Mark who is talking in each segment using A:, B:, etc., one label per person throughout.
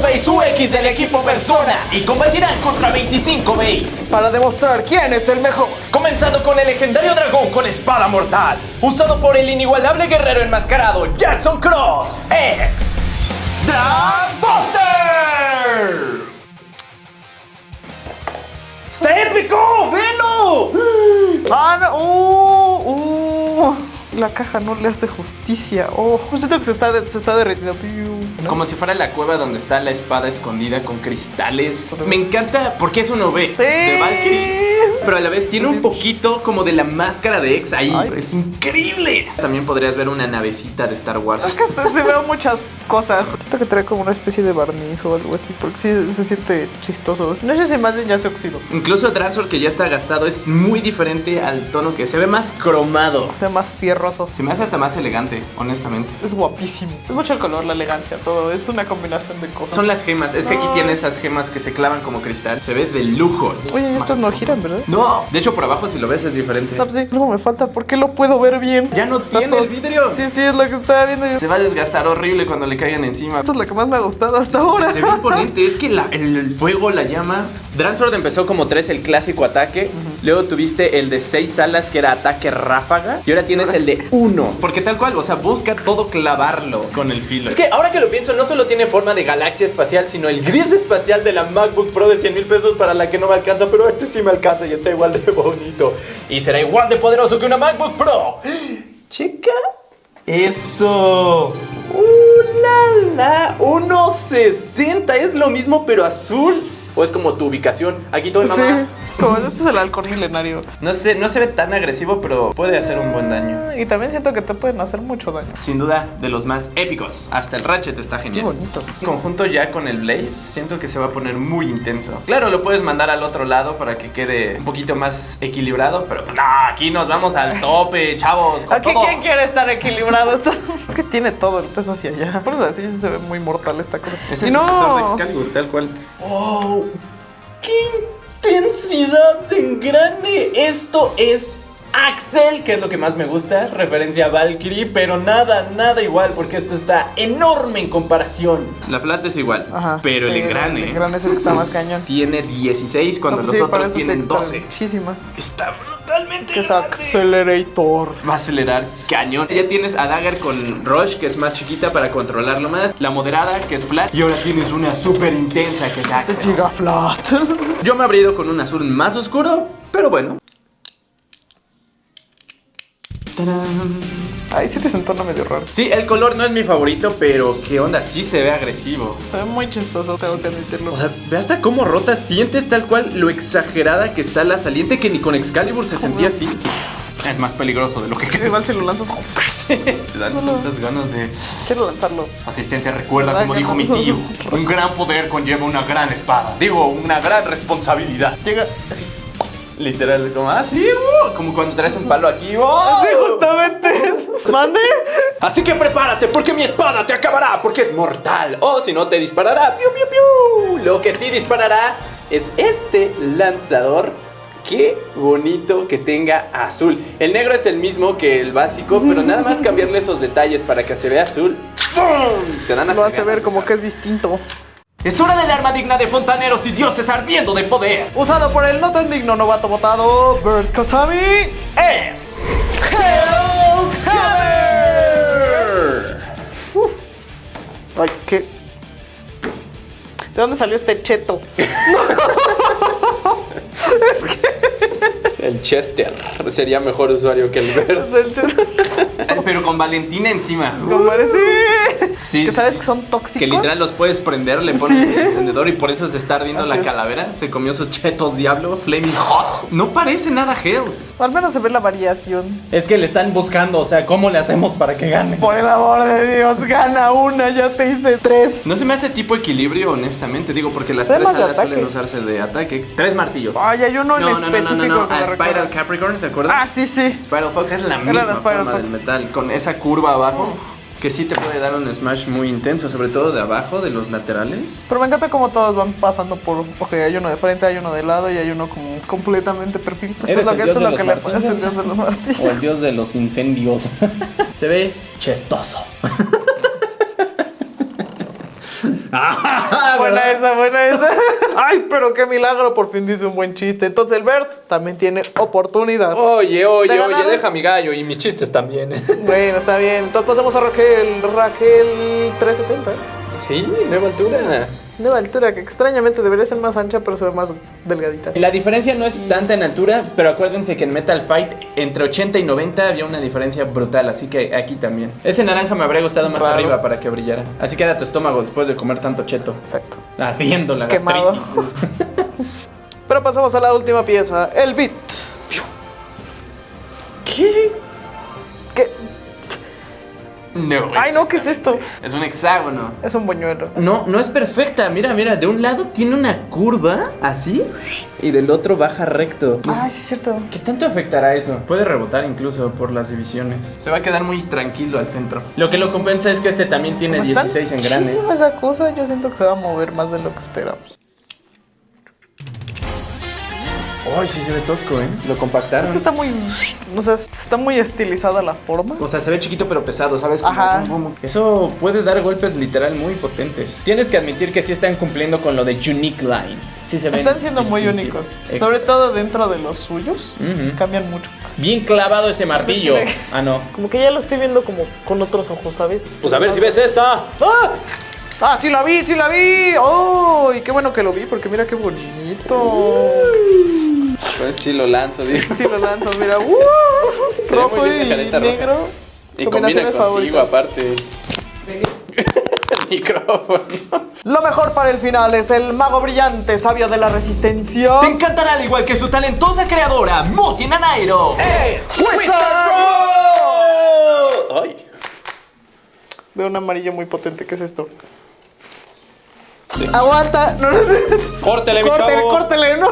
A: Base UX del equipo Persona y combatirán contra 25 Base
B: para demostrar quién es el mejor.
A: Comenzando con el legendario dragón con espada mortal, usado por el inigualable guerrero enmascarado Jackson Cross X Dragbuster. ¡Está épico! ¡Velo!
B: La caja no le hace justicia. Oh, siento que se está derritiendo.
A: Como si fuera la cueva donde está la espada escondida con cristales. Me encanta porque es un OV de Valkyrie, pero a la vez tiene un poquito como de la máscara de X ahí. Es increíble. También podrías ver una navecita de Star Wars.
B: Es que te veo muchas cosas. Siento que trae como una especie de barniz o algo así, porque sí se siente chistoso. No sé si más bien ya se oxidó.
A: Incluso Dransor, que ya está gastado, es muy diferente al tono, que se ve más cromado.
B: Se ve más fierroso.
A: Se me hace hasta más elegante, honestamente.
B: Es guapísimo. Es mucho el color, la elegancia, todo. Es una combinación de cosas.
A: Son las gemas. Es que aquí tiene esas gemas que se clavan como cristal. Se ve de lujo.
B: Oye, estos no giran, ¿verdad?
A: No. De hecho, por abajo, si lo ves, es diferente.
B: No, pues sí, luego me falta. ¿Por qué lo puedo ver bien?
A: Ya no tiene
B: todo...
A: el vidrio.
B: Sí, es lo que estaba viendo yo.
A: Se va a desgastar horrible cuando le caigan encima.
B: Esta es la que más me ha gustado hasta ahora.
A: Se ve imponente. Es que el fuego, la llama. Dransword empezó como 3, el clásico ataque. Luego tuviste el de 6 alas, que era ataque ráfaga. Y ahora tienes el de 1. Porque tal cual, o sea, busca todo clavarlo con el filo. Es que ahora que lo pienso, no solo tiene forma de galaxia espacial, sino el gris espacial de la MacBook Pro de 100,000 pesos, para la que no me alcanza. Pero este sí me alcanza y está igual de bonito. Y será igual de poderoso que una MacBook Pro. Checa esto. ¡La! 1.60. Es lo mismo, pero azul. ¿O es como tu ubicación? Aquí todo, mamá.
B: Sí, como este es el halcón milenario.
A: No se ve tan agresivo, pero puede hacer un buen daño.
B: Y también siento que te pueden hacer mucho daño.
A: Sin duda, de los más épicos. Hasta el Ratchet está genial.
B: Qué bonito.
A: Conjunto ya con el Blade, siento que se va a poner muy intenso. Claro, lo puedes mandar al otro lado para que quede un poquito más equilibrado, pero pues no, aquí nos vamos al tope, chavos.
B: Aquí todo. ¿Quién quiere estar equilibrado? Es que tiene todo el peso hacia allá. Por eso así se ve muy mortal esta cosa.
A: Es el sucesor de Excalibur, tal cual. ¡Oh! ¡Qué intensidad tan grande! Esto es Axel, que es lo que más me gusta, referencia a Valkyrie, pero nada igual, porque esto está enorme en comparación. La Flat es igual, pero el engrane.
B: El engrane es el que está más cañón.
A: Tiene 16 cuando los otros tienen 12.
B: Muchísima.
A: Está brutalmente
B: que es Accelerator.
A: Va a acelerar cañón. Ya tienes a Dagger con Rush, que es más chiquita para controlarlo más. La moderada, que es Flat. Y ahora tienes una súper intensa, que es Axel.
B: Es Giga Flat.
A: Yo me habría ido con un azul más oscuro, pero bueno. ¡Tarán!
B: Ay, sí te sentó medio raro.
A: Sí, el color no es mi favorito, pero qué onda, sí se ve agresivo.
B: Se ve muy chistoso, tengo que admitirlo.
A: O sea, ve hasta cómo rota, sientes tal cual lo exagerada que está la saliente, que ni con Excalibur se sentía así. Es más peligroso de lo que crees.
B: Igual si lo lanzas.
A: Sí, te dan tantas ganas de...
B: Quiero lanzarlo.
A: Asistente, recuerda como dijo mi tío, un gran poder conlleva una gran espada. Digo, una gran responsabilidad.
B: Llega así.
A: Literal, como así, como cuando traes un palo aquí.
B: Así justamente. ¿Mande?
A: Así que prepárate, porque mi espada te acabará, porque es mortal. O si no, te disparará. ¡Piu, piu, piu! Lo que sí disparará es este lanzador. Qué bonito que tenga azul. El negro es el mismo que el básico, pero nada más cambiarle esos detalles para que se vea azul. ¡Pum! Te dan hasta
B: lo hace ver como que es distinto.
A: Es hora del arma digna de fontaneros y dioses ardiendo de poder.
B: Usado por el no tan digno novato votado Bird Kasami.
A: Es Hell's Hammer.
B: Ay, ¿qué? ¿De dónde salió este cheto?
A: El Chester sería mejor usuario que el Bird. Pero con Valentina encima.
B: Sí, que sabes que son tóxicos.
A: Que literal los puedes prender, le pones el encendedor y por eso se está ardiendo la calavera. Se comió esos chetos diablo, Flaming Hot. No parece nada Hells.
B: Al menos se ve la variación.
A: Es que le están buscando, o sea, ¿cómo le hacemos para que gane?
B: Por el amor de Dios, gana una, ya te hice 3.
A: No se me hace tipo equilibrio, honestamente. Digo, porque las 3 alas suelen usarse de ataque. 3 martillos.
B: Ay, hay uno en específico.
A: No. A Spiral Capricorn, ¿te acuerdas?
B: Ah, sí.
A: Spiral Fox es la misma forma del metal, con esa curva abajo. Que sí te puede dar un smash muy intenso, sobre todo de abajo, de los laterales.
B: Pero me encanta cómo todos van pasando por... Ok, hay uno de frente, hay uno de lado y hay uno como completamente perfecto. Esto es lo que le parece el dios de los martillos.
A: O el dios de los incendios. Se ve chistoso.
B: Buena esa. Ay, pero qué milagro, por fin dice un buen chiste. Entonces el Bert también tiene oportunidad.
C: Oye, deja mi gallo y mis chistes también.
B: Bueno, está bien. Entonces pasamos a Raquel 370.
C: Sí, nueva altura.
B: Nueva altura, que extrañamente debería ser más ancha, pero se ve más delgadita.
A: La diferencia no es tanta en altura, pero acuérdense que en Metal Fight entre 80 y 90 había una diferencia brutal, así que aquí también. Ese naranja me habría gustado más arriba para que brillara. Así queda tu estómago después de comer tanto cheto.
B: Exacto.
A: Ardiendo la
B: Quemado.
A: gastritis.
B: Pero pasamos a la última pieza, el beat. ¿Qué?
A: No.
B: Ay, no, ¿qué es esto?
A: Es un hexágono.
B: Es un buñuelo.
A: No es perfecta. Mira, de un lado tiene una curva así y del otro baja recto.
B: Ay, sí es cierto.
A: ¿Qué tanto afectará eso? Puede rebotar incluso por las divisiones. Se va a quedar muy tranquilo al centro. Lo que lo compensa es que este también tiene 16 engranes.
B: Esa cosa, yo siento que se va a mover más de lo que esperamos.
A: Ay, sí se ve tosco, ¿eh? Lo compactaron.
B: Es que está muy... O sea, está muy estilizada la forma.
A: O sea, se ve chiquito pero pesado, ¿sabes? Como
B: Ajá.
A: Eso puede dar golpes literal muy potentes. Tienes que admitir que sí están cumpliendo con lo de Unique Line. Sí se ven
B: Están siendo muy
A: distintivos.
B: únicos. Sobre todo dentro de los suyos. Cambian mucho.
A: Bien clavado ese martillo. Ah, no.
B: Como que ya lo estoy viendo como con otros ojos, ¿sabes?
C: Pues a ver si ves esta.
B: ¡Ah! ¡Ah, sí la vi! ¡Oh! Y qué bueno que lo vi, porque mira qué bonito.
C: Pues sí lo lanzo, digo.
B: Sí lo lanzo, mira.
C: Se ve
B: Rojo
C: muy bien
B: y
C: la careta
B: negro.
C: roja. Y combina contigo aparte. El micrófono.
B: Lo mejor para el final es el mago brillante, sabio de la resistencia.
A: Te encantará al igual que su talentosa creadora, Moti Nanairo.
B: ¡Es
C: ¡Wizard! ¡Ay!
B: Veo un amarillo muy potente, ¿qué es esto?
C: Sí.
B: Aguanta. No,
C: ¡Córtele, mi chavo!
B: Córtele, no.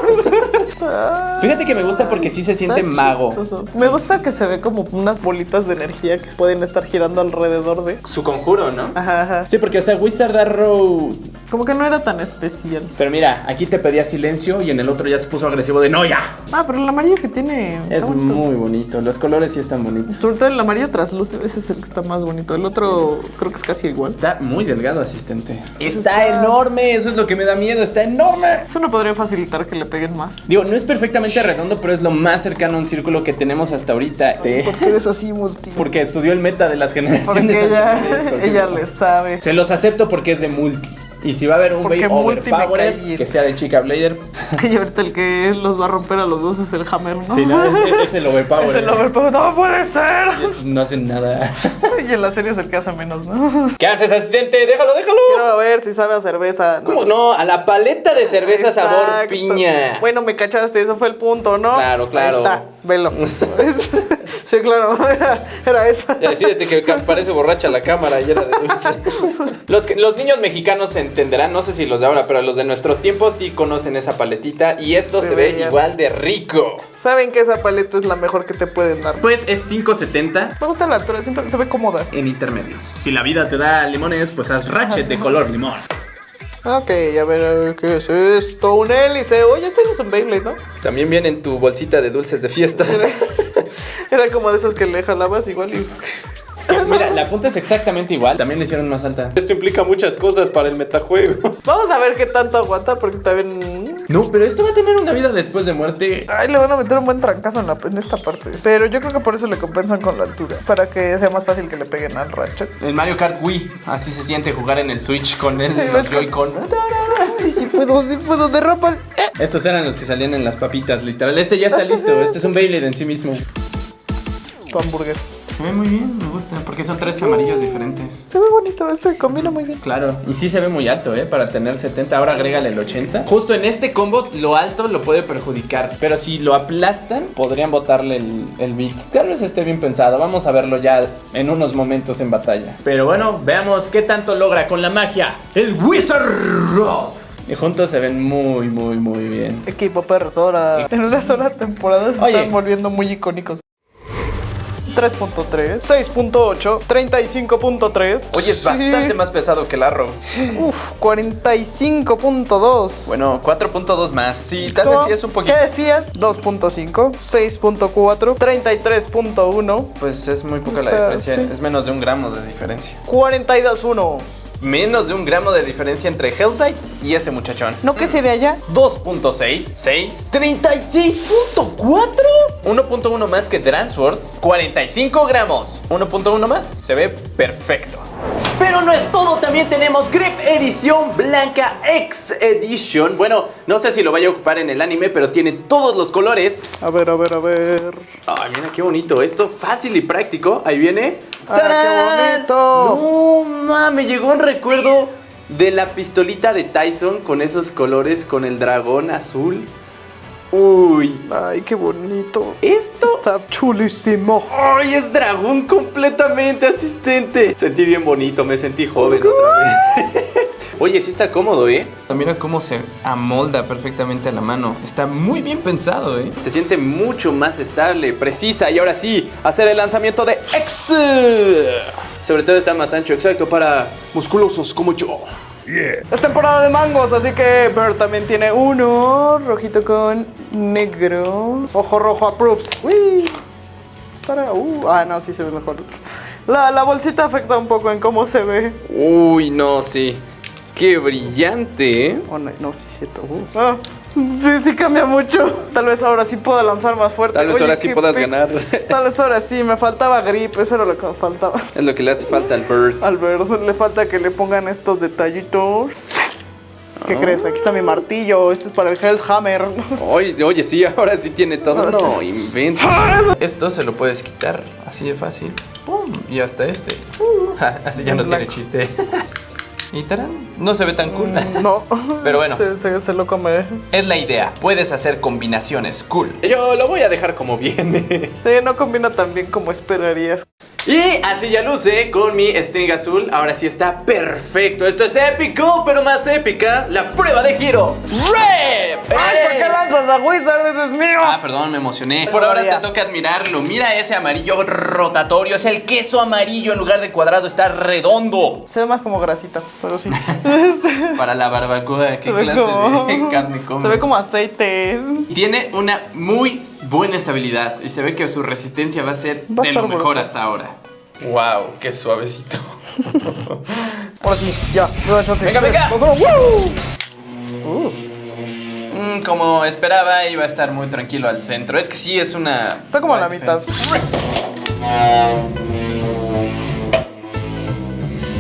A: Fíjate que me gusta porque sí se siente
B: Está
A: mago.
B: chistoso. Me gusta que se ve como unas bolitas de energía que pueden estar girando alrededor de.
A: Su conjuro, ¿no?
B: Ajá.
A: Sí, porque, o sea, Wizard Arrow.
B: Como que no era tan especial.
A: Pero mira, aquí te pedía silencio y en el otro ya se puso agresivo de no, ya.
B: Ah, pero el amarillo que tiene.
A: Es
B: está bonito.
A: muy bonito. Los colores sí están bonitos.
B: Sobre todo el amarillo traslúcido, ese es el que está más bonito. El otro creo que es casi igual.
A: Está muy delgado, asistente. Está enorme, eso es lo que me da miedo. Está enorme.
B: Eso no podría facilitar que le peguen más.
A: Digo, no es perfectamente redondo, pero es lo más cercano a un círculo que tenemos hasta ahorita.
B: Porque eres así multi.
A: Porque estudió el meta de las generaciones.
B: Porque
A: anteriores,
B: ella le sabe.
A: Se los acepto porque es de multi. Y si va a haber un
B: Porque
A: Bey
B: multi me
A: Overpowered,
B: cae bien.
A: que sea de Chica Blader.
B: Y ahorita el que los va a romper a los dos es el Hammer, ¿no?
A: Si no, es el Overpowered.
B: Es el Overpowered. ¡No puede ser!
A: Y estos no hacen nada.
B: Y en la serie es el que hace menos, ¿no?
C: ¿Qué haces, asistente? ¡Déjalo!
B: Quiero ver si sabe a cerveza.
C: ¿Cómo no? A la paleta de cerveza sabor
B: Exacto.
C: piña.
B: Bueno, me cachaste, eso fue el punto, ¿no?
C: Claro.
B: Ahí está, velo. Sí, claro, era esa.
C: Ya decídete que parece borracha la cámara y era de dulce. Los niños mexicanos se entenderán, no sé si los de ahora, pero los de nuestros tiempos sí conocen esa paletita y esto se ve
B: veía.
C: igual de rico.
B: Saben que esa paleta es la mejor que te pueden dar.
A: Pues es 5.70
B: Me gusta la altura, siento que se ve cómoda.
A: en intermedios. Si la vida te da limones, pues haz Ratchet de color limón.
B: Ok, a ver, ¿qué es esto? Un hélice. Oye, este no es un Beyblade, ¿no?
C: También viene en tu bolsita de dulces de fiesta.
B: Era como de esos que le jalabas igual y...
A: Mira, la punta es exactamente igual. También le hicieron más alta.
C: Esto implica muchas cosas para el metajuego.
B: Vamos a ver qué tanto aguanta porque también...
A: No, pero esto va a tener una vida después de muerte.
B: Ay, le van a meter un buen trancazo en esta parte. Pero yo creo que por eso le compensan con la altura. Para que sea más fácil que le peguen al Ratchet.
A: El Mario Kart Wii. Así se siente jugar en el Switch con los Joy-Con.
B: Ay, sí puedo, derrapa.
A: Estos eran los que salían en las papitas, literal. Este ya está listo. Este es un Beyblade en sí mismo.
B: Tu hamburguesa.
A: Se ve muy bien, me gusta. Porque son tres amarillos diferentes.
B: Se ve bonito, este combina muy bien.
A: Claro, y sí se ve muy alto, para tener 70, ahora agrégale el 80. Justo en este combo, lo alto lo puede perjudicar, pero si lo aplastan, podrían botarle el beat. Tal vez esté bien pensado, vamos a verlo ya en unos momentos en batalla. Pero bueno, veamos qué tanto logra con la magia el Wizard Rod. Y juntos se ven muy, muy, muy bien.
B: Equipo perros, ahora en una sola temporada se están volviendo muy icónicos. 3.3, 6.8, 35.3.
C: Oye, es bastante más pesado que el Arrow.
B: Uf, 45.2.
C: Bueno, 4.2 más. Sí, tal vez sí es un poquito.
B: ¿Qué decías? 2.5, 6.4, 33.1,
C: Pues es muy poca la
B: Está,
C: diferencia.
B: sí.
C: Es menos de 1 gramo de diferencia.
B: 42.1.
A: Menos de 1 gramo de diferencia entre Hellside y este muchachón.
B: ¿No que sea de allá?
A: 2.6, 6, 36.4, 1.1 más que Dransword, 45 gramos, 1.1 más, se ve perfecto. Pero no es todo, también tenemos Grip Edición Blanca X Edition. Bueno, no sé si lo vaya a ocupar en el anime, pero tiene todos los colores.
B: A ver.
A: Ay, mira qué bonito, esto fácil y práctico, ahí viene.
B: ¡Qué bonito!
A: No, me llegó un recuerdo de la pistolita de Tyson con esos colores, con el dragón azul. Uy,
B: Ay, qué bonito.
A: esto...
B: Está chulísimo.
A: ¡Ay, es dragón completamente, asistente! Sentí bien bonito, me sentí joven otra vez. Oye, sí está cómodo, ¿eh? Mira cómo se amolda perfectamente a la mano. Está muy bien pensado, ¿eh? Se siente mucho más estable, precisa. Y ahora sí, hacer el lanzamiento de X. Sobre todo está más ancho, exacto, para musculosos como yo.
B: Es temporada de mangos, así que Bird también tiene uno rojito con negro. Ojo rojo approves. Uy. No, sí se ve mejor. La bolsita afecta un poco en cómo se ve.
A: Uy, no, sí. Qué brillante, ¿eh?
B: Oh, no, sí es cierto. Sí cambia mucho. Tal vez ahora sí pueda lanzar más fuerte.
A: Tal vez ahora sí puedas ganar.
B: Tal vez ahora sí, me faltaba grip, eso era lo que me faltaba.
A: Es lo que le hace falta al Bird.
B: Al Bird le falta que le pongan estos detallitos. ¿Qué crees? Aquí está mi martillo, esto es para el Hellhammer.
A: Oye, sí, ahora sí tiene todo. No, inventa. Esto se lo puedes quitar así de fácil. ¡Pum! Y hasta este. Así ya no tiene chiste. Y tarán, no se ve tan cool.
B: No.
A: Pero bueno.
B: Se lo come.
A: Es la idea. Puedes hacer combinaciones cool. Yo lo voy a dejar como viene.
B: Sí, no combina tan bien como esperarías.
A: Y así ya luce con mi string azul. Ahora sí está perfecto. Esto es épico, pero más épica. La prueba de giro. ¡Rep!
B: ¡Ay, por qué lanzas a Wizard! ¡Ese es mío!
A: Perdón, me emocioné. Por ahora te toca admirarlo. Mira ese amarillo rotatorio. Es el queso amarillo en lugar de cuadrado. Está redondo.
B: Se ve más como grasita, pero sí.
A: Para la barbacoa, ¿qué clase de carne comes?
B: Se ve como aceite.
A: Tiene una muy buena estabilidad y se ve que su resistencia va a ser de lo mejor hasta ahora. Wow, qué suavecito.
B: Ahora sí, ya.
A: Venga.
B: ¡Woo!
A: Como esperaba, iba a estar muy tranquilo al centro. Es que sí, es una...
B: Está como a la mitad.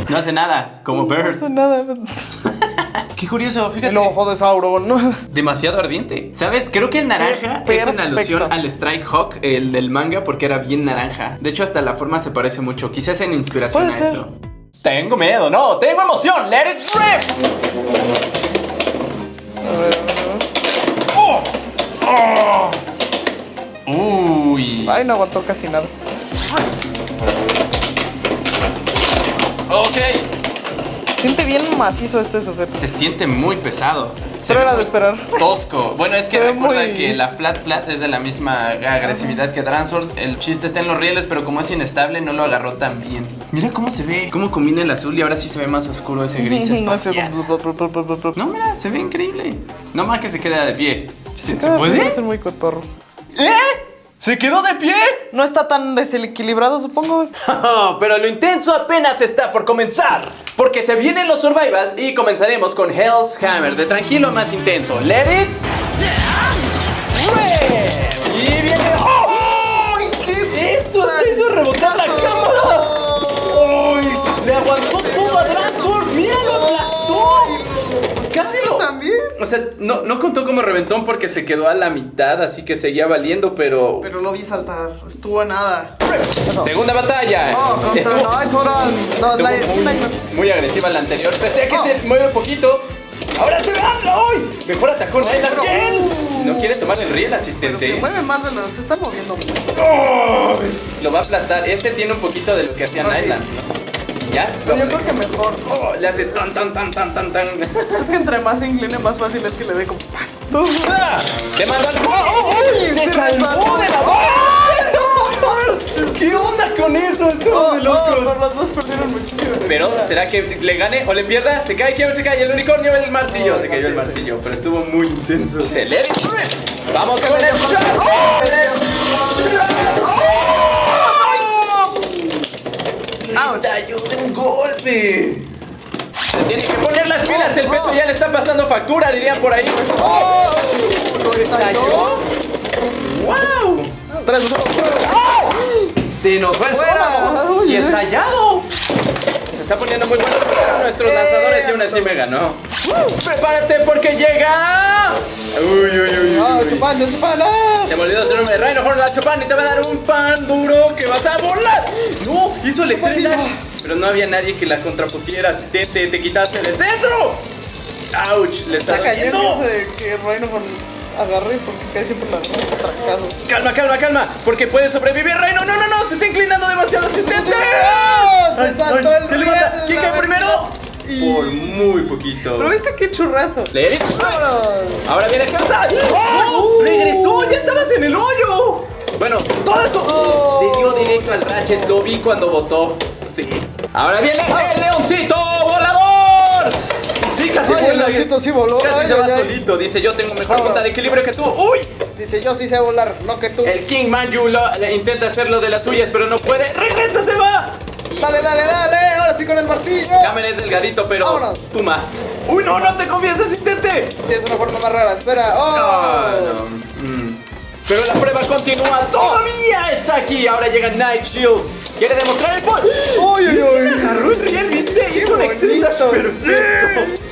A: No hace nada, como Bird.
B: No hace nada.
A: Qué curioso, fíjate.
B: El ojo de Sauron, ¿no?
A: Demasiado ardiente. ¿Sabes? Creo que el naranja es en alusión al Strike Hawk, el del manga, porque era bien naranja. De hecho, hasta la forma se parece mucho. Quizás en inspiración a eso. Tengo miedo, no, tengo emoción. Let it rip. Uy.
B: Ay, no aguantó casi nada.
A: Ok.
B: Se siente bien macizo este sujeto.
A: Se siente muy pesado.
B: Pero era de esperar.
A: Tosco. Bueno, es que
B: Se ve
A: recuerda
B: muy...
A: que la Flat es de la misma agresividad que Dransword. El chiste está en los rieles, pero como es inestable, no lo agarró tan bien. Mira cómo se ve. Cómo combina el azul y ahora sí se ve más oscuro ese gris espacial. No, mira, se ve increíble. No más que se quede de pie. ¿Se puede?
B: Es muy cotorro.
A: ¿Se quedó de pie?
B: No está tan desequilibrado, supongo.
A: Pero lo intenso apenas está por comenzar. Porque se vienen los survivals y comenzaremos con Hell's Hammer. De tranquilo a más intenso. Let it rip. Y viene... ¡Oh! ¿Qué? ¡Eso! ¡Hasta hizo rebotar la cámara! ¡Uy! ¡Le aguantó todo a Dransword! ¡Mira, lo aplastó! Casi lo...
B: ¿También?
A: O sea, no contó como reventón porque se quedó a la mitad, así que seguía valiendo, pero...
B: Pero lo vi saltar, estuvo a nada.
A: Segunda batalla. Estuvo muy agresiva la anterior, pese a que se mueve poquito. Ahora se va. ¡Ay! Mejor atacó Nylands que él. No quiere tomar el riel, asistente.
B: Pero se mueve más de lo que se está moviendo.
A: Lo va a aplastar. Este tiene un poquito de lo que hacía Nylands, ¿no? ¿Ya?
B: Pero yo creo que mejor.
A: Le hace tan.
B: Es que entre más se incline, más fácil es que le dé como paso.
A: ¡Le mandó al... ¡Se salvó de la bola! ¿Qué onda con eso? Estuvo de locos.
B: Pero los dos perdieron muchísimo.
A: Pero, ¿será que le gane o le pierda? ¿Se cae? ¿Quién se cae? ¿El unicornio o el martillo? Se cayó el martillo, pero estuvo muy intenso. Let it rip. ¡Vamos con el ¡Estalló de un golpe!
C: Se tiene que poner las pilas, el peso ya le está pasando factura, dirían por ahí.
B: Lo estalló.
C: ¡Wow!
B: 3, 2, 1.
C: Se nos va el
B: Fuera.
C: estómago y estallado. Se está poniendo muy bueno nuestros lanzadores y aún así me ganó. ¡Prepárate porque llega!
B: Ah, Chupán, Chupán.
C: Se me olvidó su nombre. Rhinohorn la Chupán y te va a dar un pan duro que vas a volar. No, hizo el extreme dash. Pero no había nadie que la contrapusiera. Asistente, te quitaste del centro. ¡Auch! Le está
B: cayendo
C: cayendo.
B: que Rhinohorn agarre porque cae siempre la fracaso.
C: Calma, calma, calma. Porque puede sobrevivir, Rhino. No, no, no. Se está inclinando demasiado, asistente.
B: Se saltó el
C: Se levanta.
B: riel,
C: ¿Quién cae primero?
B: Y-
C: Por muy poquito.
B: Pero viste qué churrazo.
C: Leer.
B: Vámonos.
C: Ahora viene Hansa. ¡Oh! ¡Regresó! ¡Ya estabas en el hoyo! Bueno, todo eso le dio directo al Ratchet. Lo vi cuando votó. Sí. Ahora viene el leoncito volador. Sí, casi
B: Ay, el
C: vuela.
B: leoncito sí voló.
C: Casi
B: Ay,
C: se
B: ay,
C: va
B: ay.
C: solito. Dice, yo tengo mejor
B: Vámonos.
C: punta de equilibrio que tú. ¡Uy!
B: Dice, yo sí sé volar, no que tú.
C: El King Manju intenta hacerlo de las suyas, pero no puede. ¡Regresa, se va!
B: Dale, dale, dale. Ahora sí con el martillo.
C: Kamen es delgadito, pero
B: Vámonos.
C: tú más. ¡Uy, no! ¡No te confías, asistente!
B: Tienes una forma más rara. Espera. Oh.
C: Ah, no. Pero la prueba continúa. ¡Todavía está aquí! Ahora llega Night Shield. Quiere demostrar el poder.
B: Uy, uy, uy.
C: Agarró el riel, ¿viste? Hizo un extreme dash
B: bonito,
C: perfecto.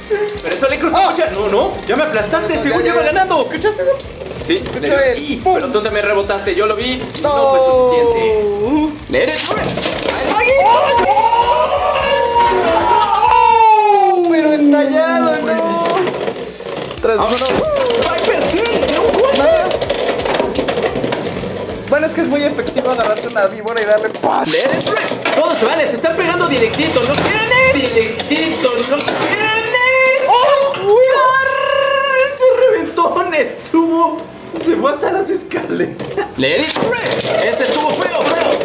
C: Pero eso le costó mucha. No, no. Ya me aplastaste.
B: No,
C: Según
B: ya,
C: yo iba
B: ya.
C: ganando.
B: ¿Escuchaste eso?
C: Sí.
B: Escucha
C: le dio-
B: el
C: ¡Y!
B: pum.
C: Pero tú también rebotaste. Yo lo vi. No fue suficiente. ¡Leer el
B: Pero estallado, no. 3, 2, 1.
C: ¡Viper Tail! ¡De un golpe!
B: Bueno, es que es muy efectivo agarrarte una víbora y darle paz.
C: ¡Leer el Breath! Todos se vale, se están pegando directito. ¡No quieren ir! ¡Directito! ¡No quieren ir! ¡Oh! Ese reventón estuvo. Se fue hasta las escaleras. ¡Leer el Breath! Ese estuvo feo, feo.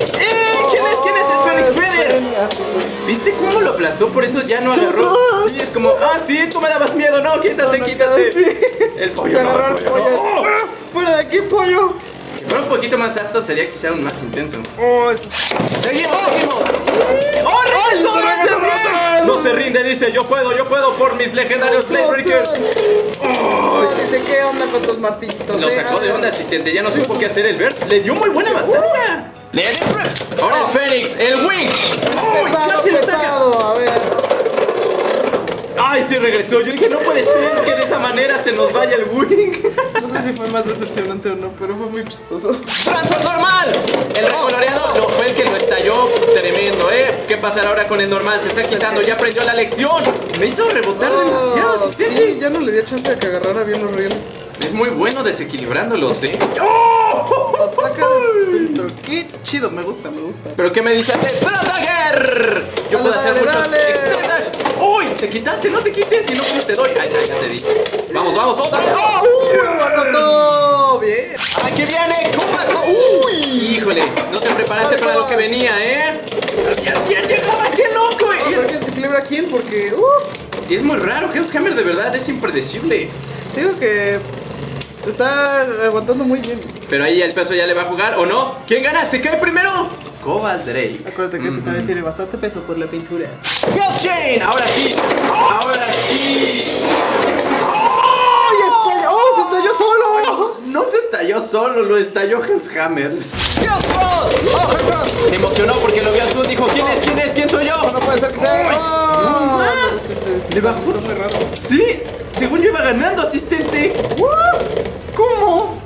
C: ¿Quién es? ¿Quién es? Es Phoenix Feather. ¿Viste cómo lo aplastó? Por eso ya no agarró. Sí, es como, sí, tú me dabas miedo. No, quítate,
B: No,
C: quítate.
B: sí.
C: El pollo.
B: Se
C: no,
B: agarró el pollo.
C: no.
B: ¡Fuera de aquí, pollo!
C: Si fuera un poquito más alto, sería quizá aún más intenso.
B: Oh,
C: Seguimos, seguimos. ¡Oh, regresó! ¡Debe bien! No se rinde, dice, yo puedo por mis legendarios Playbreakers.
B: Dice, ¿qué onda con tus martillitos?
C: Lo sacó de onda, asistente, ya no supo qué hacer el Bert. Le dio muy buena batalla. Le dio el Bert. Ahora el Fénix, el Wing. ¡Uy!
B: Pesado,
C: ¡Casi lo saca!
B: pesado. A ver.
C: ¡Ay, sí regresó! Yo dije, no puede ser que de esa manera se nos vaya el Wing.
B: No sé si fue más decepcionante o no, pero fue muy chistoso.
C: ¡Transfer normal! El recoloreado no, fue el que lo estalló. Tremendo, ¿Qué pasará ahora con el normal? Se está quitando, ya aprendió la lección. Me hizo rebotar demasiado, asistente.
B: Sí, ya no le dio chance de que agarrara bien los rieles.
C: Es muy bueno desequilibrándolos,
B: Lo saca de su centro. Qué chido, me gusta, me gusta.
C: ¿Pero qué me dice antes? ¡Dagger! Yo puedo hacer
B: dale,
C: muchos
B: dale.
C: extreme dash. ¡Uy! Te quitaste, no te quites. Si no, pues te doy. Ahí está, ya te di. Vamos, vamos, otra vez.
B: ¡Anotó! Bien.
C: ¡Aquí viene! ¡Uy! Híjole, no te preparaste para lo que venía, ¿Sabías quién llegaba? ¡Qué loco!
B: A ver quién se equilibra quién, porque.
C: Y es muy raro. Hell's Hammer de verdad es impredecible.
B: Digo que. Te está aguantando muy bien.
C: Pero ahí el peso ya le va a jugar, ¿o no? ¿Quién gana? ¿Se cae primero? Cobalt Drake.
B: Acuérdate que este también tiene bastante peso por la pintura.
C: Ghost Chain. Ahora sí. Ahora sí.
B: ¡Ay, estalló! ¡Oh, se estalló solo!
C: No se estalló solo, lo estalló Hell's Hammer. ¡Hell's Cross!
B: ¡Oh, Cross!
C: Se emocionó porque lo vio azul. Dijo, ¿quién es? ¿Quién es? ¿Quién soy yo?
B: No puede ser que sea.
C: Ay,
B: ¡Oh!
C: no más.
B: Este,
C: Le bajó.
B: son muy raros.
C: Sí, según yo iba ganando, asistente. ¿Cómo?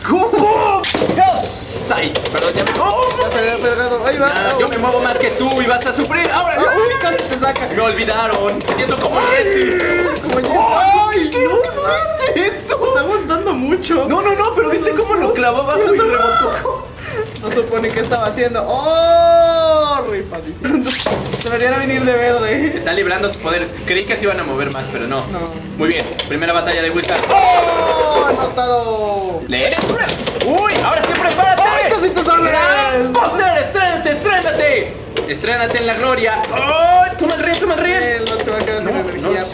C: ¿Cómo? Hell's Sight. Perdón, ya me... ¡Oh,
B: Ya se había pegado. Ahí va.
C: no! Yo me muevo más que tú y vas a sufrir. Ahora yo.
B: ¡Uy, casi te saca!
C: Me olvidaron. Siento como Jesse.
B: Como ya.
C: ¡Ay! ¿Qué viste eso?
B: Está aguantando mucho.
C: No, pero ¿viste cómo lo clavó abajo y rebotó?
B: No supone que estaba haciendo. ¡Oh! Ripadísimo. Deberían venir de verde.
C: Está librando su poder. Creí que se iban a mover más, pero no.
B: No.
C: Muy bien. Primera batalla de Wizard.
B: ¡Oh! Anotado.
C: ¡Leer el Breath! ¡Uy! ¡Ahora sí, prepárate!
B: ¡Ay, cositas sales!
C: ¡Gran Buster! ¡Estrénate, estrénate! ¡Estrénate en la gloria! ¡Ay! ¡Toma el riel, toma el riel!
B: No te va a quedar sin energía.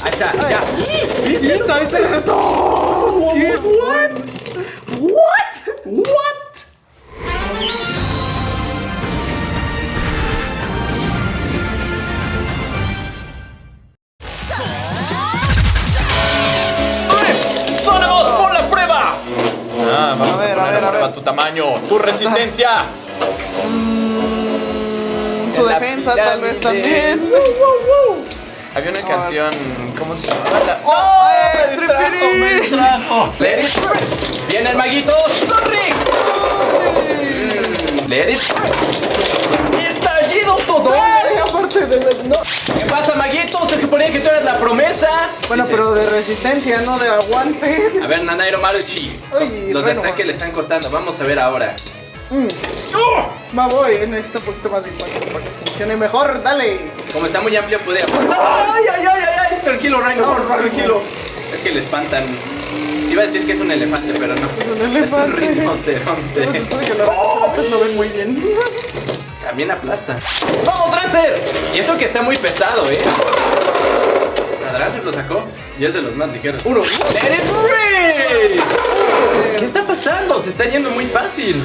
C: Ahí está, ya.
B: ¿Viste? ¿Sabes? Se regresó.
C: What? What? What?
A: tu tamaño, tu resistencia.
B: Su
A: En la
B: defensa tal vez
A: pirámide.
B: también.
A: Había una canción, ¿cómo se llamaba?
B: ¡Oh!
A: Me distrajo. Let it rip. Viene el maguito Sonrix. Let it rip. Estallido total.
B: Aparte de no.
A: ¿Qué pasa, maguito? Se suponía que tú eras la promesa.
B: Bueno,
A: Dices,
B: pero de resistencia, no de aguante.
A: a ver, Nanairo Maruchi.
B: Uy,
A: Los de
B: bueno,
A: ataque le están costando. Vamos a ver ahora.
B: Va, voy, necesito un poquito más de impacto para que funcione mejor, dale.
A: Como está muy amplio, puede aportar. ¡Ay, ay, ay, ay! Ay, tranquilo, Rhino, tranquilo. Es que le espantan. Te iba a decir que es un elefante, pero no.
B: Es un elefante.
A: Es un rinoceronte.
B: Se supone que los rinocerontes no ven muy bien.
A: También aplasta. ¡Vamos, Drancer! Y eso que está muy pesado, Hasta Drancer lo sacó y es de los más ligeros.
B: Uno.
A: ¡Let it rip! ¿Qué está pasando? Se está yendo muy fácil.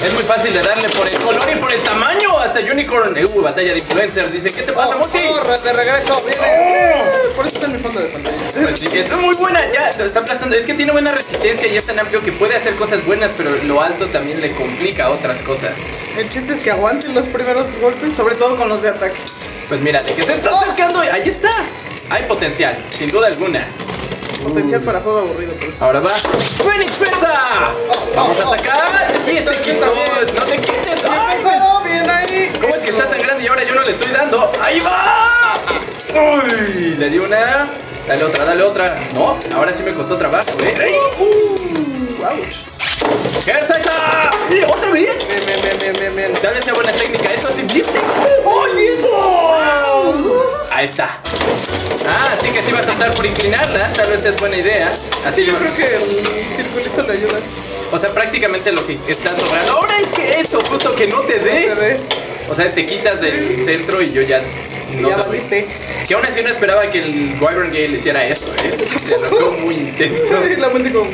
A: Es muy fácil de darle por el color y por el tamaño. Hasta Unicorn. Batalla de influencers. Dice, ¿qué te pasa, Multi?
B: De regreso, viene. Por eso está en mi fondo de pantalla.
A: Pues sí, es muy buena, ya lo está aplastando. Es que tiene buena resistencia y es tan amplio que puede hacer cosas buenas, pero lo alto también le complica otras cosas.
B: El chiste es que aguanten los primeros golpes, sobre todo con los de ataque.
A: Pues mira, de que se está acercando, ahí está. Hay potencial, sin duda alguna.
B: Potencial para juego aburrido, por eso.
A: Ahora va. ¡Fénix Pesa! Vamos a atacar. Y ese quitó. No te quites. ¡Ay!
B: Bien ahí.
A: ¿Cómo es que está tan grande y ahora yo no le estoy dando? ¡Ahí va! ¡Uy! Le di una. Dale otra, dale otra. No, ahora sí me costó trabajo,
B: Ouch.
A: ¡Gersaisa! ¡Y otra vez!
B: Bien.
A: Tal vez sea buena técnica, eso sí, ¿viste? Ahí está. Ah, así que sí va a saltar por inclinarla, tal vez es buena idea. Así
B: Yo creo que el circulito le ayuda.
A: O sea, prácticamente lo que estás logrando. Ahora es que eso, justo que no te dé. O sea, te quitas del centro y yo ya no
B: Ya
A: te doy.
B: valiste.
A: Que aún así no esperaba que el Wyvern Gale hiciera esto, Se lo veo muy intenso.
B: La mente como.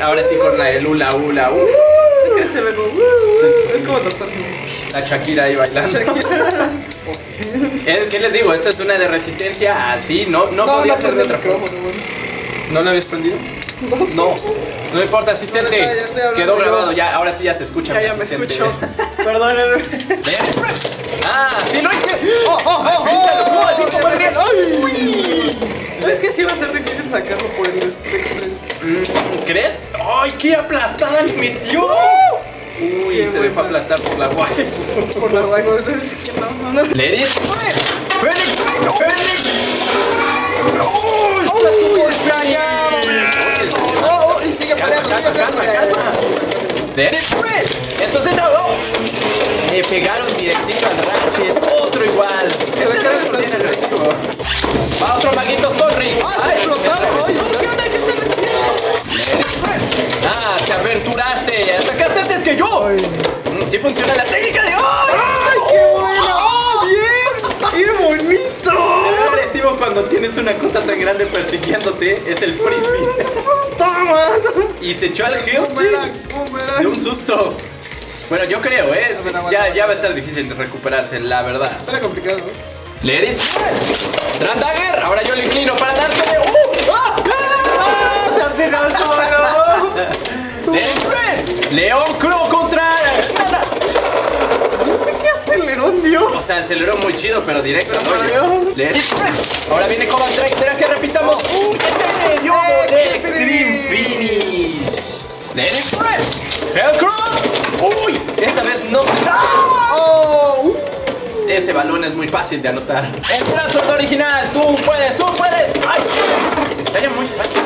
A: Ahora sí con el hula.
B: Es que se ve como.
A: Sí.
B: Es como Doctor Simi.
A: La Shakira ahí bailando. ¿Qué les digo? Esto es una de resistencia así, no podía ser de otra forma. ¿No lo habías prendido? No importa, asistente.
B: Ya estoy hablando
A: Quedó
B: yo.
A: grabado ya, ahora sí ya se escucha.
B: Ya me
A: asistente.
B: escucho. Perdónenme.
A: Sí lo hice.
B: ¡Oh!
A: Al fin tomó el bien.
B: Es que sí va a ser difícil sacarlo por el extremo.
A: ¿Crees? ¡Ay, qué aplastada le metió! Uy,
B: Qué
A: se dejó
B: buena.
A: aplastar por la guay.
B: Por la guay, entonces que no.
A: Let it rip. ¡Fénix!
B: Y sigue peleando, sigue peleando.
A: Let it rip. Entonces me pegaron directito al Ratchet. Otro igual. Este es bien agresivo. Va otro maguito Sonrix.
B: ¡Ay, explotaron!
A: ¿Qué onda? ¿Qué están haciendo? Ah, te aventuraste. Atacaste antes que yo. Sí funciona la técnica de hoy.
B: ¡Ay, qué bueno! ¡Oh, bien! ¡Qué bonito!
A: Se ve agresivo cuando tienes una cosa tan grande persiguiéndote. Es el frisbee.
B: ¡Toma!
A: Y se echó al Hellstream de un susto. Bueno, yo creo, ya va a ser difícil de recuperarse, la verdad.
B: Suena complicado, ¿no?
A: Let it rip. Trandagger, ahora yo le inclino para darte de...
B: ¡Se ha tirado el mano!
A: Let it rip. León Crow contra...
B: ¿Viste qué acelerón dio?
A: O sea, aceleró muy chido, pero directo.
B: Pero
A: ¿no?
B: no.
A: Let it rip. Ahora viene Coban Drake, ¿será que repitamos? ¡Este le dio de Extreme Finish! Let it rip. Hellcross. ¡Uy! Esta vez no.
B: ¡Oh!
A: Ese balón es muy fácil de anotar. El Transport original, tú puedes. ¡Ay! Está ya muy fácil.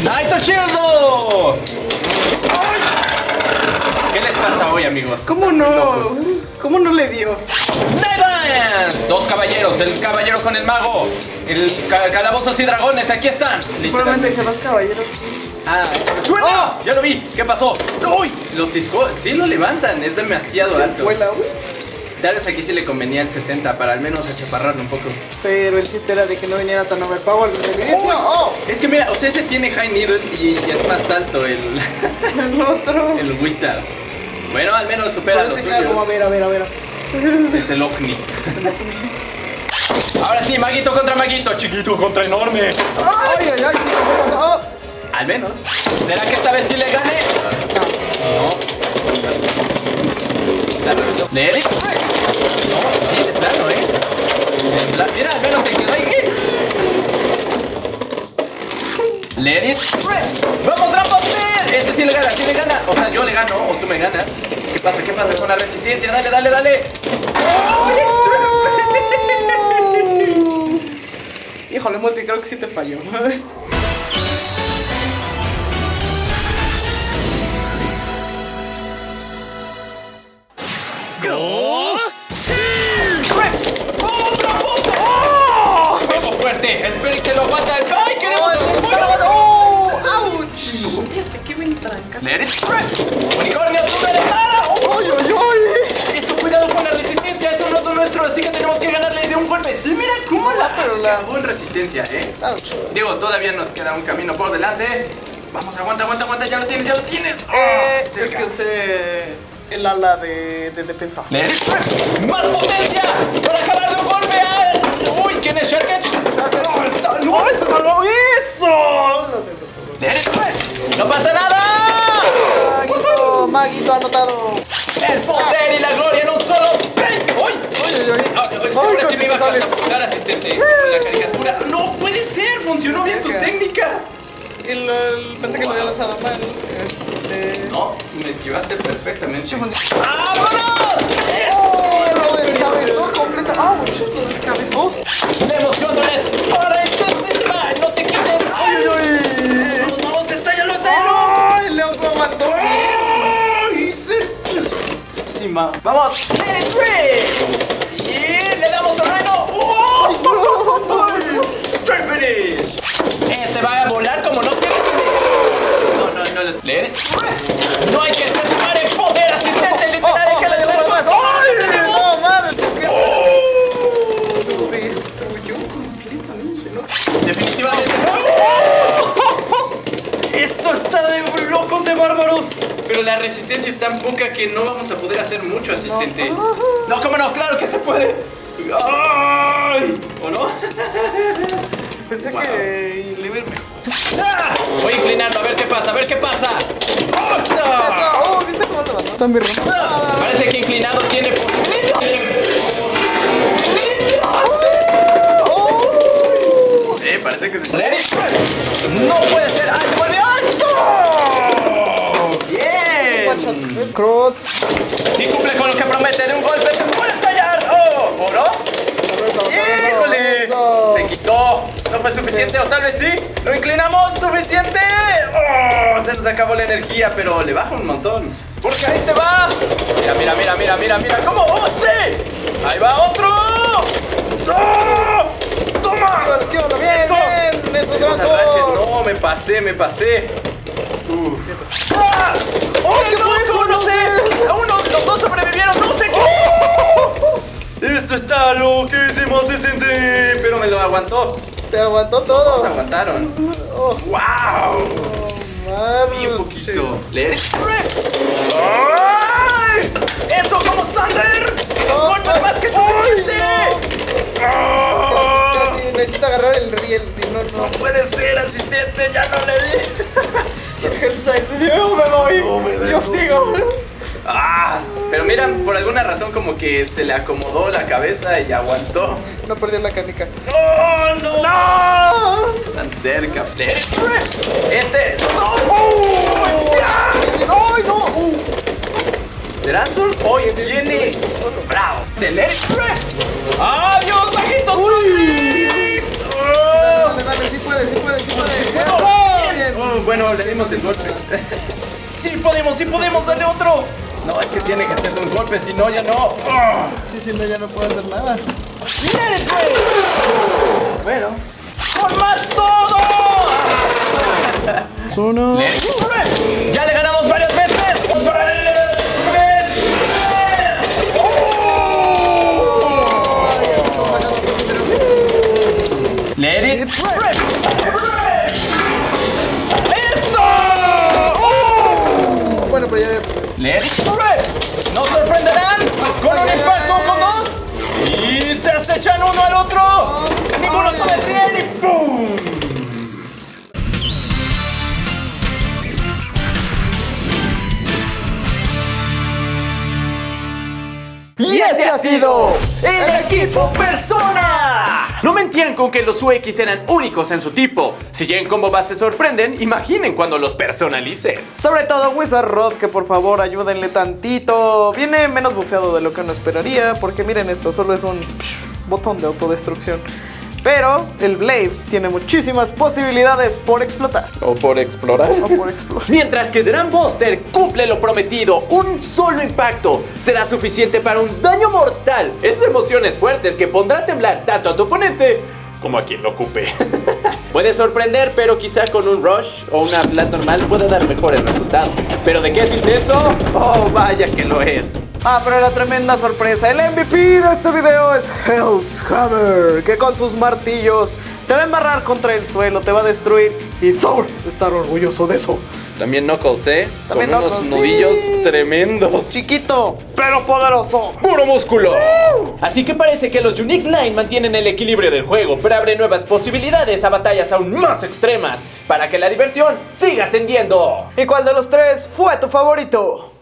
A: ¡Naito Shieldo! ¿Qué les pasa hoy, amigos?
B: ¿Cómo
A: Están muy
B: no?
A: locos.
B: ¿Cómo no le dio?
A: ¡Nedans! Dos caballeros, el caballero con el mago, el calabozos y dragones, aquí están.
B: Seguramente que los caballeros.
A: Ah, eso me suena. Ya lo vi. ¿Qué pasó? ¡Uy! Los Cisco sí lo levantan, es demasiado alto.
B: Vuela, güey.
A: Tal vez aquí sí le convenía el 60 para al menos achaparrarlo un poco.
B: Pero el chiste era de que no viniera tan overpower desde el inicio.
A: ¡Uy!
B: ¡Oh!
A: Es que mira, o sea, ese tiene High Needle y es más alto el
B: otro.
A: el Wizard. Bueno, al menos supera los
B: se queda como, a
A: suyos.
B: ver.
A: Es el Ovni. Ahora sí, maguito contra maguito, chiquito contra enorme.
B: ¡Ay! ¡Oh!
C: Al menos. ¿Será que esta vez sí le gane? No. Let it rip. No, sí, de plano, mira, al menos se quedó ahí. Let it rip. ¡Vamos, Draposter! Este sí le gana, sí le gana. O sea, yo le gano o tú me ganas. ¿Qué pasa? ¿Qué pasa con la resistencia? Dale, dale, dale. ¡Oh,
B: Híjole, Multi, creo que sí te falló.
C: ¡Vamos fuerte! El Félix se lo aguanta. ¡Ay, queremos hacer un
B: ¡Auch! Ese que me entranca.
C: Let it rip. Unicornio, tú me dejara.
B: ¡Ay, ay, ay!
C: Eso, cuidado con la resistencia. Eso no es lo nuestro. Así que tenemos que ganarle de un golpe. Sí, mira cómo
B: pero la-
C: acabó en resistencia,
B: Ouch.
C: Digo, todavía nos queda un camino por delante. Vamos, aguanta, aguanta, aguanta. Ya lo tienes, ya lo tienes.
B: Es
C: Cerca.
B: que usé el ala de defensa.
C: Let it rip. ¡Más potencia! ¡Para acabar de un golpe! ¡Uy! ¿Quién es Sharket? ¡No! ¡Está! ¡No!
B: ¡Se salvó! ¡Eso! Lo siento.
C: Let it rip. ¡No pasa nada!
B: Maguito anotado.
C: ¡El poder y la gloria en un solo! ¡Uy! Ahora sí me iba a catapultar, asistente. Con la caricatura. ¡No puede ser! ¡Funcionó bien tu técnica!
B: Pensé que lo había lanzado mal.
C: No, me esquivaste perfectamente.
B: ¡Vámonos! ¡Oh! Lo descabezó completo. ¡Auch! Lo descabezó.
C: La emoción no es para intensificar. ¡No te quites!
B: ¡Ay, ay, ay!
C: ¡No, se estalla, lo estalla!
B: ¡Ay, León lo aguantó!
C: ¡Ay, cerquísima! ¡Vamos! ¡Let it rip! ¡Y le damos al reino! ¡Straight finish! Este va a volar como no tienes idea. No les... Let it rip. ¡No hay que estimar el poder, asistente! ¡Literal, hay que la llevar más!
B: ¡Ay, no, mames!
C: ¡Oh!
B: Lo destruyó completamente, ¿no?
C: Definitivamente. Esto está de locos, de bárbaros. Pero la resistencia es tan poca que no vamos a poder hacer mucho, asistente. No, ¿cómo no? Claro que se puede. ¡Ay! ¿O no?
B: Pensé
C: Wow.
B: que le iba a ir mejor.
C: ¡Ah! Voy a inclinarlo a ver qué pasa, a ver qué pasa. ¡Hostia!
B: ¡Oh! ¿Viste cómo levantó? También
C: Parece que inclinado tiene posibilidad. Parece que se... ¡Let it rip! ¡No puede ser! ¡Ay, se vuelve! ¡Eso! ¡Bien!
B: Cross.
C: Si cumple con lo que promete de un golpe, te puede estallar. ¡Oh! ¿O no? ¡Híjole!
B: Eso.
C: Se quitó. ¿No fue suficiente o tal vez sí? ¿Lo inclinamos suficiente? ¡Oh! Se nos acabó la energía, pero le baja un montón. Porque ahí te va. Mira, mira, mira, mira, mira, mira. ¿Cómo? ¡Oh, sí! ¡Ahí va otro! ¡Oh! ¡Toma!
B: Esquívalo, bien,
C: ¡Eso!
B: bien. Eso,
C: Tenemos a
B: brazo.
C: Ratchet. No, me pasé, me pasé. Uf. ¡Ah! ¡Oh, qué loco! ¡No sé! Los dos sobrevivieron, no sé qué. Eso está loquísimo, sí, sí, sí. Pero me lo aguantó.
B: Te aguantó
C: Los dos
B: todo.
C: aguantaron.
B: Oh,
C: ¡Wow!
B: madre.
C: Y un poquito. Let it rip. ¡Ay! ¡Eso como Sander!
B: No,
C: ¡Golpes más que suficiente! ¡Ah!
B: Casi necesita agarrar el riel, si no, no.
C: No puede ser, asistente, ya no le di.
B: Yo me voy. Yo sigo.
C: Ah, pero mira, por alguna razón como que se le acomodó la cabeza y aguantó.
B: No perdió la canica.
C: ¡Oh, no!
B: ¡No!
C: Tan cerca. Let it rip. Este.
B: ¡Ay, no!
C: Dransor hoy viene bravo. De Let it rip. ¡Adiós, bajitos!
B: Dale, dale, sí puede, sí puede, sí puede.
C: Oh, bueno, le dimos el golpe. Sí podemos, dale otro. No, es que tiene que ser de un golpe, si no, ya no.
B: Sí, no, ya no puedo hacer nada.
C: Let it rip. Bueno, con más todo.
B: Uno.
C: Let it rip. Ya le ganamos varias veces. Let it rip. ¡Eso!
B: Bueno, pero ya.
C: Let it rip. Nos sorprenderán con un impacto con dos. Y se acechan uno al otro. Ninguno come bien y ¡pum!
B: sido el equipo Persona.
A: No mentían con que los UX eran únicos en su tipo. Si ya en Combo Base se sorprenden, imaginen cuando los personalices.
B: Sobre todo Wizard Rod, que por favor ayúdenle tantito. Viene menos bufeado de lo que uno esperaría, porque miren esto, solo es un botón de autodestrucción. Pero el Blade tiene muchísimas posibilidades por explotar.
A: O por explorar.
B: O por explorar.
A: Mientras que Drum Buster cumple lo prometido, un solo impacto será suficiente para un daño mortal. Esas emociones fuertes que pondrá a temblar tanto a tu oponente como a quien lo ocupe. Puede sorprender, pero quizá con un Rush o una Flat normal pueda dar mejores resultados. ¿Pero de qué es intenso? Oh, vaya que lo es.
B: Pero la tremenda sorpresa, el MVP de este video es Hell's Hammer, que con sus martillos te va a embarrar contra el suelo, te va a destruir, y Thor estar orgulloso de eso.
A: También Knuckles,
B: También
A: con unos
B: Knuckles,
A: nudillos
B: sí.
A: tremendos.
B: Chiquito, pero poderoso.
A: ¡Puro músculo! Así que parece que los Unique Line mantienen el equilibrio del juego, pero abren nuevas posibilidades a batallas aún más extremas, para que la diversión siga ascendiendo.
B: ¿Y cuál de los tres fue tu favorito?